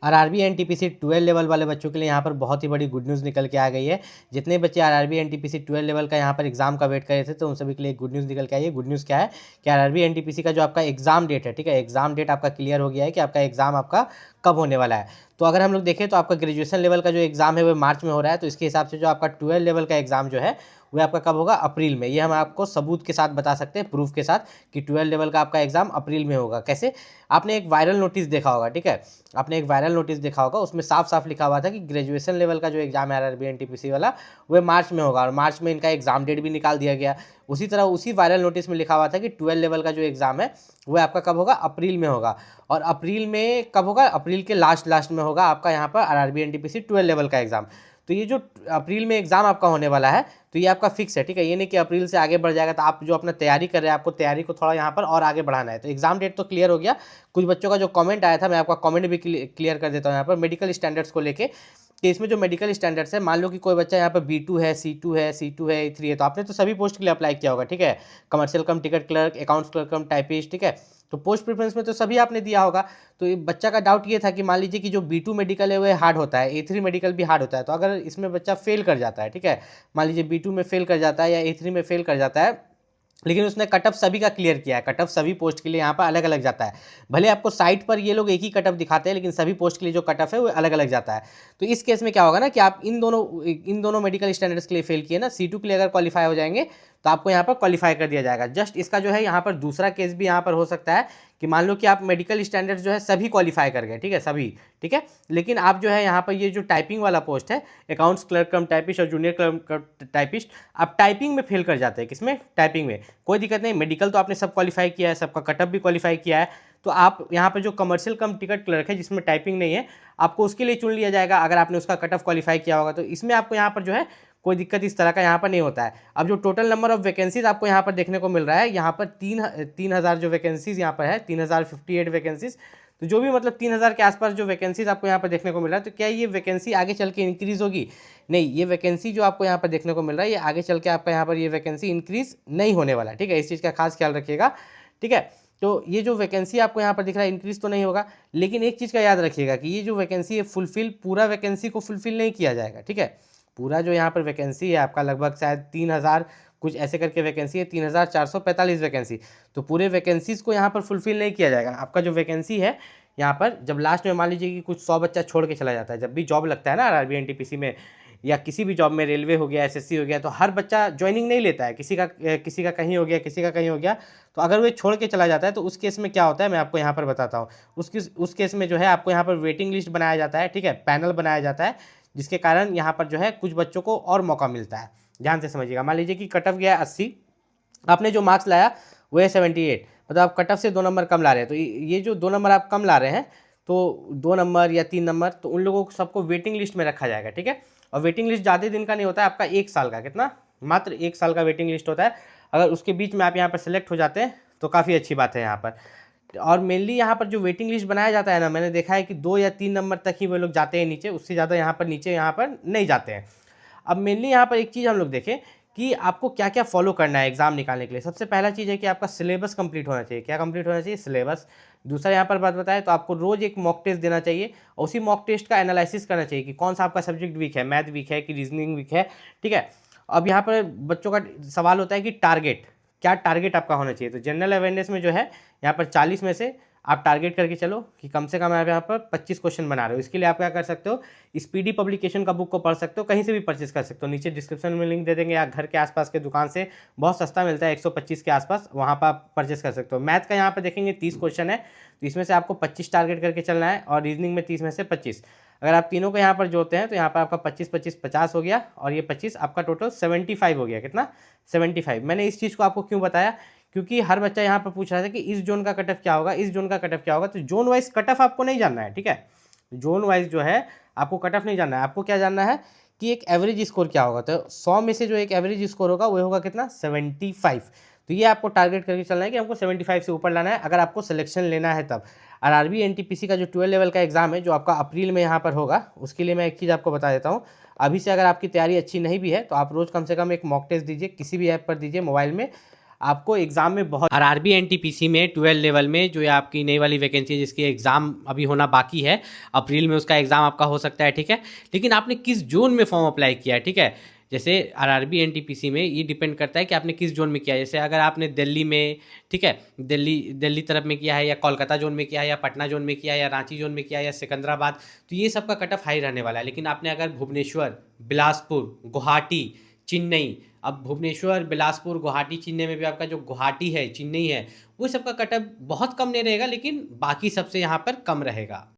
RRB NTPC 12 level वाले बच्चों के लिए यहाँ पर बहुत ही बड़ी गुड न्यूज़ निकल के आ गई है। जितने बच्चे आरआरबी एनटीपीसी 12 लेवल का यहाँ पर एग्जाम का वेट कर रहे थे तो उन सभी के लिए गुड न्यूज़ निकल के आई है। गुड न्यूज़ क्या है कि आरआरबी एनटीपीसी का जो आपका एग्जाम डेट है, ठीक है, एग्जाम डेट आपका क्लियर हो गया है कि आपका एग्जाम आपका कब होने वाला है। तो अगर हम लोग देखें तो आपका ग्रेजुएशन लेवल का जो एग्जाम है वो मार्च में हो रहा है, तो इसके हिसाब से जो आपका 12 लेवल का एग्जाम जो है वो आपका कब होगा, अप्रैल में। ये हम आपको सबूत के साथ बता सकते हैं, प्रूफ के साथ, कि 12 लेवल का आपका एग्जाम अप्रैल में होगा। कैसे? आपने एक वायरल नोटिस देखा होगा, ठीक है, आपने एक वायरल नोटिस देखा होगा, उसमें साफ साफ लिखा हुआ था कि ग्रेजुएशन लेवल का जो एग्जाम है आरआरबी एनटीपीसी वाला वो मार्च में होगा, और मार्च में इनका एग्जाम डेट भी निकाल दिया गया। उसी तरह उसी वायरल नोटिस में लिखा हुआ था कि 12 लेवल का जो एग्जाम है वो आपका कब होगा, अप्रैल में होगा। और अप्रैल में कब होगा, अप्रैल के लास्ट में होगा आपका यहाँ पर आरआरबी एनटीपीसी 12 लेवल का एग्जाम। तो ये जो अप्रैल में एग्जाम आपका होने वाला है तो ये आपका फिक्स है, ठीक है। ये नहीं कि अप्रैल से आगे बढ़ जाएगा। तो आप जो अपना तैयारी कर रहे हैं, आपको तैयारी को थोड़ा यहाँ पर और आगे बढ़ाना है। तो एग्जाम डेट तो क्लियर हो गया। कुछ बच्चों का जो कमेंट आया था, मैं आपका कमेंट भी क्लियर कर देता हूँ यहाँ पर मेडिकल स्टैंडर्ड्स को लेके, कि इसमें जो मेडिकल स्टैंडर्ड्स है, मान लो कि कोई बच्चा यहाँ पर B2 है, C2 है, C2 है, E3 है, तो आपने तो सभी पोस्ट के लिए अप्लाई किया होगा, ठीक है। कमर्शियल कम टिकट क्लर्क, अकाउंट्स क्लर्क कम टाइपिस्ट, ठीक है। तो पोस्ट प्रेफरेंस में तो सभी आपने दिया होगा। तो ये बच्चा का डाउट ये था कि मान लीजिए कि जो B2 मेडिकल है वो हार्ड होता है, A3 मेडिकल भी हार्ड होता है, तो अगर इसमें बच्चा फेल कर जाता है, ठीक है, मान लीजिए B2 में फेल कर जाता है या A3 में फेल कर जाता है, लेकिन उसने कट ऑफ सभी का क्लियर किया है, कट ऑफ सभी पोस्ट के लिए यहाँ पर अलग अलग जाता है। भले आपको साइट पर ये लोग एक ही कट ऑफ दिखाते हैं, लेकिन सभी पोस्ट के लिए जो कट ऑफ है वो अलग अलग जाता है। तो इस केस में क्या होगा ना कि आप इन दोनों मेडिकल स्टैंडर्ड्स के लिए फेल किए ना, C2 के लिए अगर क्वालिफाई हो जाएंगे तो आपको यहाँ पर क्वालिफाई कर दिया जाएगा। जस्ट इसका जो है यहाँ पर दूसरा केस भी यहाँ पर हो सकता है कि मान लो कि आप मेडिकल स्टैंडर्ड्स जो है सभी क्वालिफाई कर गए, ठीक है, सभी, ठीक है, लेकिन आप जो है यहाँ पर ये जो टाइपिंग वाला पोस्ट है, अकाउंट्स क्लर्क कम टाइपिस्ट और जूनियर क्लर्क टाइपिस्ट, आप टाइपिंग में फेल कर जाते हैं। किसमें? टाइपिंग में। कोई दिक्कत नहीं, मेडिकल तो आपने सब क्वालिफाई किया है, सबका कटअप भी क्वालिफाई किया है, तो आप यहाँ पर जो कमर्शियल कम टिकट क्लर्क है जिसमें टाइपिंग नहीं है, आपको उसके लिए चुन लिया जाएगा अगर आपने उसका कट ऑफ क्वालिफाई किया होगा। तो इसमें आपको यहाँ पर जो है कोई दिक्कत इस तरह का यहाँ पर नहीं होता है। अब जो टोटल नंबर ऑफ वैकेंसीज आपको यहाँ पर देखने को मिल रहा है, यहाँ पर 3,000 जो वैकेंसीज यहाँ पर है, 3,058 वैकेंसीज, तो जो भी मतलब 3,000 के आसपास जो वैकेंसीज आपको यहाँ पर देखने को मिल रहा है, तो क्या ये वैकेंसी आगे चल के इंक्रीज होगी? नहीं, ये वैकेंसी जो आपको यहाँ पर देखने को मिल रहा है, ये आगे चल के आपका यहाँ पर ये वैकेंसी इंक्रीज नहीं होने वाला, ठीक है। इस चीज़ का खास ख्याल रखिएगा, ठीक है। तो ये जो वैकेंसी आपको यहाँ पर दिख रहा है इंक्रीज तो नहीं होगा, लेकिन एक चीज़ का याद रखिएगा कि ये जो वैकेंसी है फुलफिल, पूरा वैकेंसी को फुलफिल नहीं किया जाएगा, ठीक है। पूरा जो यहाँ पर वैकेंसी है आपका लगभग शायद 3,000 कुछ ऐसे करके वैकेंसी है, 3,445 वैकेंसी, तो पूरे वैकेंसीज को यहाँ पर फुलफिल नहीं किया जाएगा। आपका जो वैकेंसी है यहाँ पर, जब लास्ट में मान लीजिए कि कुछ 100 बच्चा छोड़ के चला जाता है, जब भी जॉब लगता है ना आरआरबी एनटीपीसी में या किसी भी जॉब में, रेलवे हो गया, एसएससी हो गया, तो हर बच्चा ज्वाइनिंग नहीं लेता है, किसी का कहीं हो गया, किसी का कहीं हो गया, तो अगर वो छोड़ के चला जाता है तो उस केस में क्या होता है मैं आपको यहाँ पर बताता हूँ। उस केस में जो है आपको यहाँ पर वेटिंग लिस्ट बनाया जाता है, ठीक है, पैनल बनाया जाता है, जिसके कारण यहाँ पर जो है कुछ बच्चों को और मौका मिलता है। ध्यान से समझिएगा, मान लीजिए कि कट ऑफ गया है 80, आपने जो मार्क्स लाया वो है 78, मतलब आप कट ऑफ से 2 नंबर कम ला रहे हैं, तो ये जो 2 नंबर आप कम ला रहे हैं, तो 2 नंबर या 3 नंबर, तो उन लोगों को सबको वेटिंग लिस्ट में रखा जाएगा, ठीक है। और वेटिंग लिस्ट ज़्यादा दिन का नहीं होता है, आपका 1 साल का, कितना, मात्र 1 साल का वेटिंग लिस्ट होता है। अगर उसके बीच में आप यहाँ पर सेलेक्ट हो जाते हैं तो काफ़ी अच्छी बात है यहाँ पर। और मेनली यहाँ पर जो वेटिंग लिस्ट बनाया जाता है ना, मैंने देखा है कि 2 या 3 नंबर तक ही वो लोग जाते हैं नीचे, उससे ज़्यादा यहाँ पर नीचे यहाँ पर नहीं जाते हैं। अब मेनली यहाँ पर एक चीज़ हम लोग देखें कि आपको क्या क्या फॉलो करना है एग्जाम निकालने के लिए। सबसे पहला चीज़ है कि आपका सिलेबस कंप्लीट होना चाहिए। क्या कंप्लीट होना चाहिए? सिलेबस। दूसरा यहाँ पर बात बताएं तो आपको रोज़ एक मॉक टेस्ट देना चाहिए, और उसी मॉक टेस्ट का एनालिसिस करना चाहिए कि कौन सा आपका सब्जेक्ट वीक है, मैथ वीक है कि रीजनिंग वीक है, ठीक है। अब यहाँ पर बच्चों का सवाल होता है कि टारगेट, क्या टारगेट आपका होना चाहिए। तो जनरल अवेयरनेस में जो है यहाँ पर 40 में से आप टारगेट करके चलो कि कम से कम आप यहाँ पर 25 क्वेश्चन बना रहे हो। इसके लिए आप क्या कर सकते हो, स्पीडी पब्लिकेशन का बुक को पढ़ सकते हो, कहीं से भी परचेज कर सकते हो, नीचे डिस्क्रिप्शन में लिंक दे देंगे, या घर के आसपास के दुकान से बहुत सस्ता मिलता है 125 के आसपास, वहाँ पर आप परचेज कर सकते हो। मैथ का यहाँ पर देखेंगे 30 क्वेश्चन है, तो इसमें से आपको 25 टारगेट करके चलना है, और रीजनिंग में 30 में से 25। अगर आप तीनों को यहाँ पर जोड़ते हैं तो यहाँ पर आपका 25 25 50 हो गया, और ये 25 आपका टोटल 75 हो गया। कितना? 75। मैंने इस चीज़ को आपको क्यों बताया, क्योंकि हर बच्चा यहाँ पर पूछ रहा था कि इस जोन का कट ऑफ क्या होगा, इस जोन का कट ऑफ क्या होगा। तो जोन वाइज कट ऑफ आपको नहीं जानना है, ठीक है। जोन वाइज जो है आपको कट ऑफ नहीं जानना है, आपको क्या जानना है कि एक एवरेज स्कोर क्या होगा। तो 100 में से जो एक एवरेज स्कोर होगा वो होगा कितना? 75। तो ये आपको टारगेट करके चलना है कि हमको 75 से ऊपर लाना है, अगर आपको सिलेक्शन लेना है तब। आरआरबी एनटीपीसी का जो 12 लेवल का एग्जाम है जो आपका अप्रैल में यहाँ पर होगा, उसके लिए मैं एक चीज़ आपको बता देता हूँ। अभी से अगर आपकी तैयारी अच्छी नहीं भी है तो आप रोज़ कम से कम एक मॉक टेस्ट दीजिए, किसी भी ऐप पर दीजिए मोबाइल में। आपको एग्ज़ाम में बहुत आरआरबी एनटीपीसी में 12 लेवल में जो ये आपकी नई वाली वैकेंसी है जिसकी एग्ज़ाम अभी होना बाकी है, अप्रैल में उसका एग्ज़ाम आपका हो सकता है, ठीक है। लेकिन आपने किस जोन में फॉर्म अप्लाई किया है, ठीक है। जैसे आरआरबी एनटीपीसी में ये डिपेंड करता है कि आपने किस जोन में किया है। जैसे अगर आपने दिल्ली में, ठीक है, दिल्ली तरफ में किया है, या कोलकाता जोन में किया है, या पटना जोन में किया है, या रांची जोन में किया है, या सिकंदराबाद, तो ये सब का कट ऑफ हाई रहने वाला है। लेकिन आपने अगर भुवनेश्वर, बिलासपुर, गुवाहाटी, चेन्नई, अब भुवनेश्वर, बिलासपुर, गुवाहाटी, चेन्नई में भी आपका जो गुवाहाटी है, चेन्नई है, वो सब का कट ऑफ बहुत कम नहीं रहेगा, लेकिन बाकी सबसे यहाँ पर कम रहेगा।